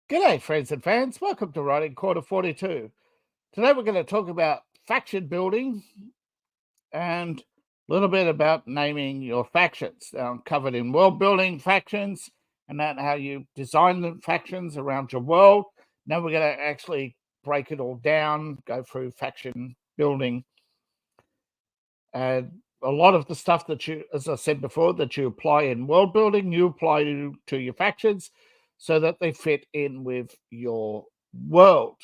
G'day, friends and fans. Welcome to Writing Quarter 42. Today we're going to talk about faction building and a little bit about naming your factions. I'm covered in world building factions and that how you design the factions around your world. Now we're going to actually break it all down, go through faction building. And a lot of the stuff that you, as I said before, that you apply in world building, you apply to your factions so that they fit in with your world.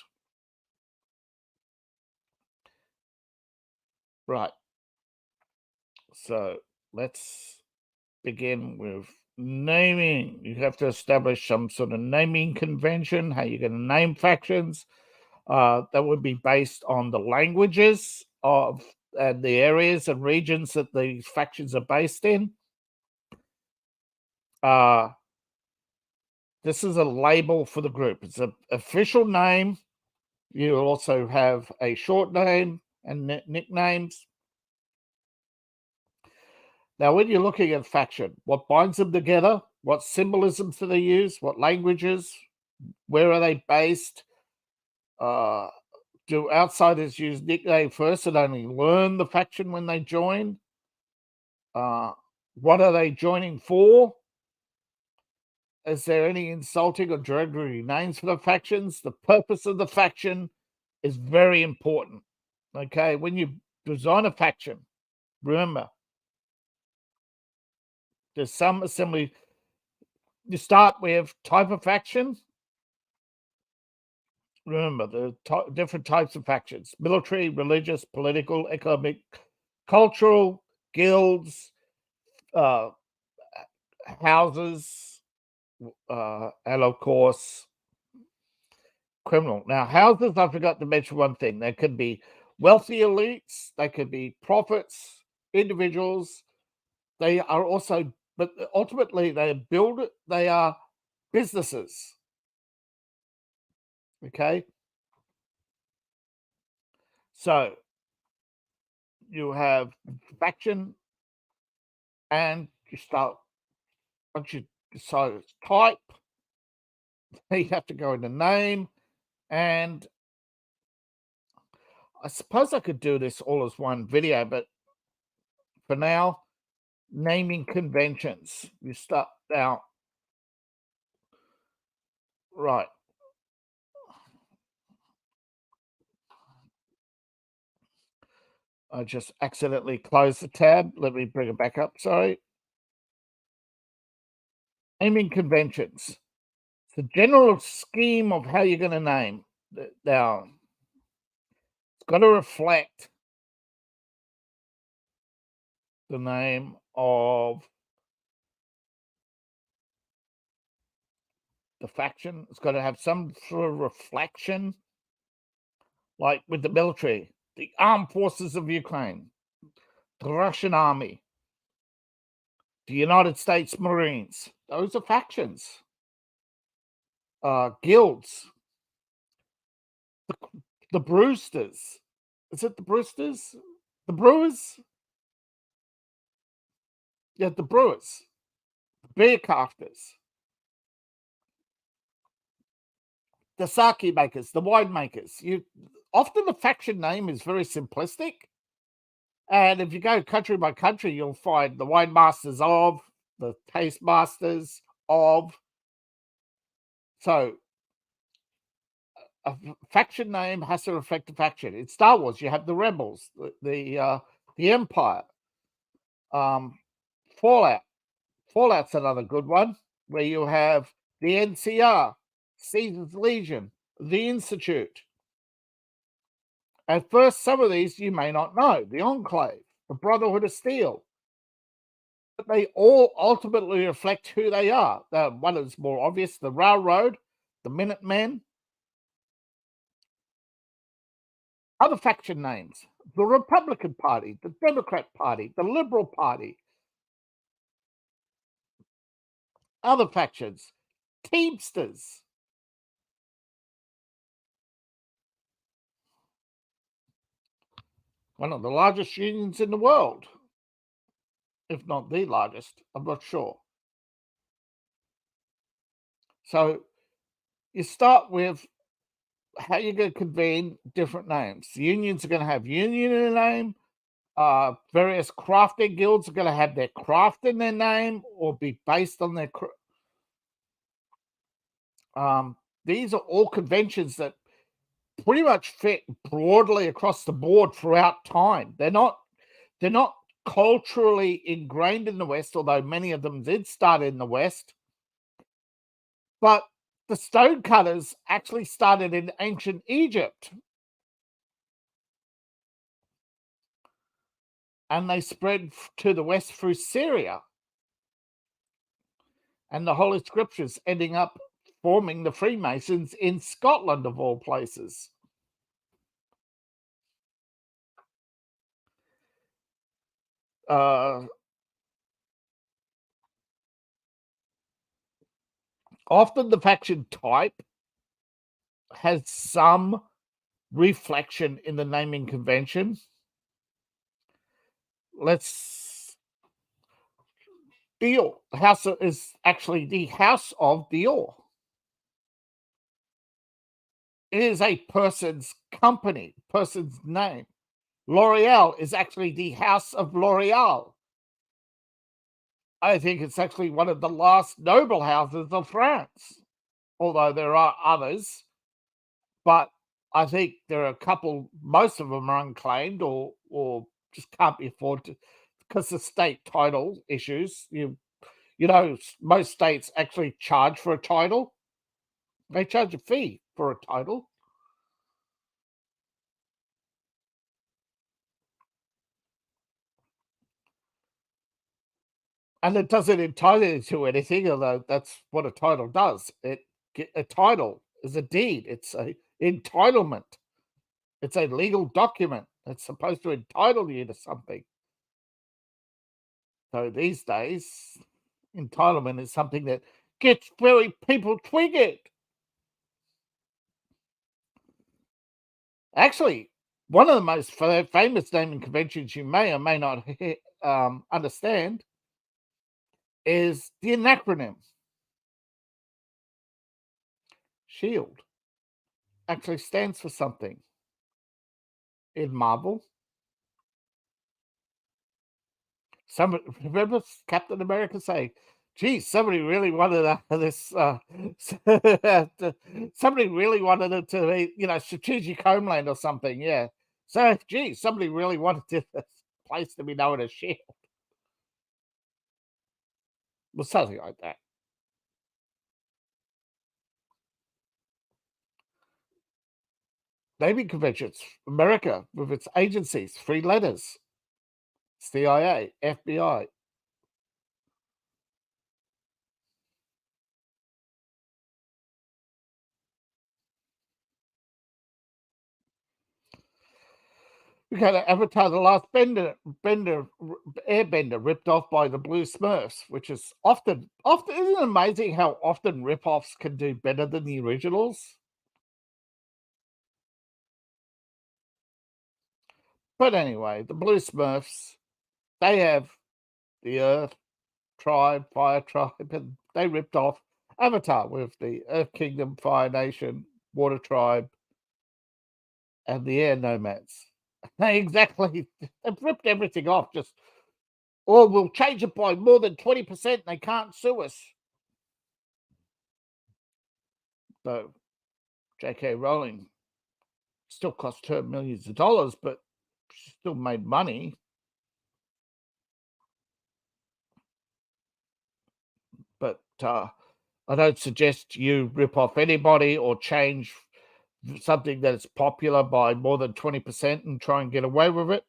Right. So let's begin with naming. You have to establish some sort of naming convention, how you're going to name factions. That would be based on the languages of and the areas and regions that these factions are based in. This is a label for the group. It's an official name. You also have a short name and nicknames. Now, when you're looking at faction, what binds them together? What symbolisms do they use? What languages? Where are they based? Do outsiders use nickname first and only learn the faction when they join? What are they joining for? Is there any insulting or derogatory names for the factions? The purpose of the faction is very important. Okay, when you design a faction, remember, there's some assembly. You start with type of faction. Remember, the different types of factions: military, religious, political, economic, cultural, guilds, houses, and of course, criminal. Now, houses, I forgot to mention one thing. They could be wealthy elites, they could be prophets, individuals. They are also, but ultimately, they are businesses. Okay. So you have faction, and you start, once you decide it's type, you have to go into name. And I suppose I could do this all as one video, but for now, naming conventions. You start now. Right. I just accidentally closed the tab. Let me bring it back up. Sorry. Naming conventions. It's the general scheme of how you're going to name. Now, it's got to reflect the name of the faction. It's got to have some sort of reflection, like with the military, the armed forces of Ukraine, the Russian army, the United States Marines. Those are factions. Guilds. The Brewsters. Is it the Brewsters? The Brewers? Yeah, the Brewers. Beer crafters. The sake makers, the wine makers. Often the faction name is very simplistic. And if you go country by country, you'll find the wine masters of, the taste masters of. So a faction name has to reflect the faction. In Star Wars, you have the Rebels, the Empire, Fallout. Fallout's another good one, where you have the NCR, Caesar's Legion, the Institute. At first, some of these you may not know. The Enclave, the Brotherhood of Steel. But they all ultimately reflect who they are. One is more obvious, the Railroad, the Minutemen. Other faction names: the Republican Party, the Democrat Party, the Liberal Party. Other factions: Teamsters. One of the largest unions in the world, if not the largest, I'm not sure. So you start with how you're going to convene different names. The unions are going to have union in the name. Various crafting guilds are going to have their craft in their name or be based on their. These are all conventions that pretty much fit broadly across the board throughout time. They're not culturally ingrained in the West, although many of them did start in the West. But the stonecutters actually started in ancient Egypt. And they spread to the West through Syria. And the Holy Scriptures ending up forming the Freemasons in Scotland, of all places. Often the faction type has some reflection in the naming convention. Dior House is actually the House of Dior. It is a person's company, person's name. L'Oreal is actually the House of L'Oreal. I think it's actually one of the last noble houses of France, although there are others. But I think there are a couple, most of them are unclaimed or just can't be afforded to, because of state title issues. You know, most states actually charge for a title. They charge a fee for a title. And it doesn't entitle you to anything, although that's what a title does. A title is a deed. It's a entitlement. It's a legal document that's supposed to entitle you to something. So these days, entitlement is something that gets very people triggered. Actually, one of the most famous naming conventions you may or may not understand is the acronym. SHIELD actually stands for something. In Marvel, remember Captain America saying, "Geez, somebody really wanted this. Somebody really wanted it to be, strategic homeland or something." Yeah. So, geez, somebody really wanted this place to be known as SHIELD. Well, something like that. Naming conventions, America with its agencies, three letters: CIA, FBI. We got Avatar: The Last Airbender, ripped off by the Blue Smurfs, which is often. Isn't it amazing how often rip-offs can do better than the originals? But anyway, the Blue Smurfs, they have the Earth Tribe, Fire Tribe, and they ripped off Avatar with the Earth Kingdom, Fire Nation, Water Tribe, and the Air Nomads. Exactly. They've ripped everything off. Or we'll change it by more than 20%. They can't sue us. So J.K. Rowling still cost her millions of dollars, but she still made money. But I don't suggest you rip off anybody or change something that is popular by more than 20% and try and get away with it.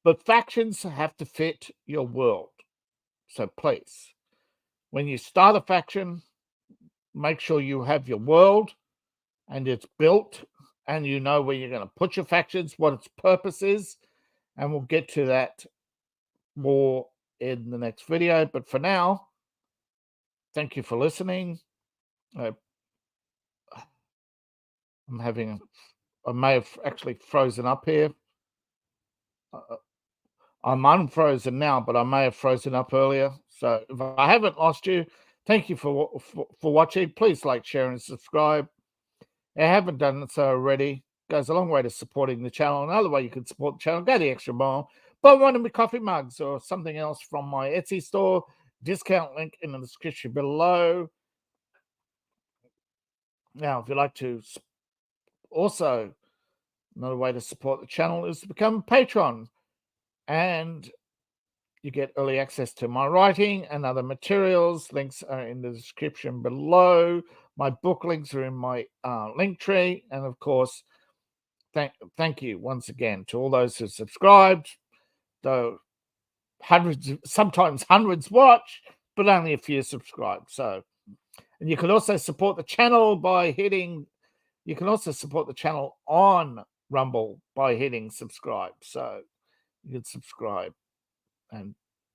But factions have to fit your world. So please, when you start a faction, make sure you have your world and it's built and you know where you're going to put your factions, what its purpose is. And we'll get to that more in the next video. But for now, thank you for listening. I may have actually frozen up here. I'm unfrozen now, but I may have frozen up earlier. So if I haven't lost you, thank you for watching. Please like, share, and subscribe. If you haven't done so already, goes a long way to supporting the channel. Another way you can support the channel, go the extra mile, buy one of my coffee mugs or something else from my Etsy store. Discount link in the description below. Now, if you'd like to also, another way to support the channel is to become a patron, and you get early access to my writing and other materials. Links are in the description below. My book links are in my link tree. And of course, thank you once again to all those who subscribed. Though hundreds, sometimes hundreds watch, but only a few subscribe. So, and you can also support the channel by hitting, you can also support the channel on Rumble by hitting subscribe. So you can subscribe and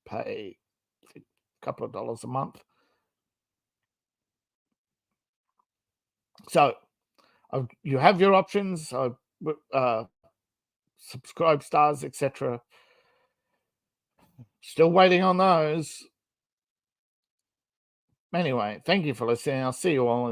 pay a couple of dollars a month. So you have your options, subscribe stars, etc. Still waiting on those. Anyway, thank you for listening. I'll see you all in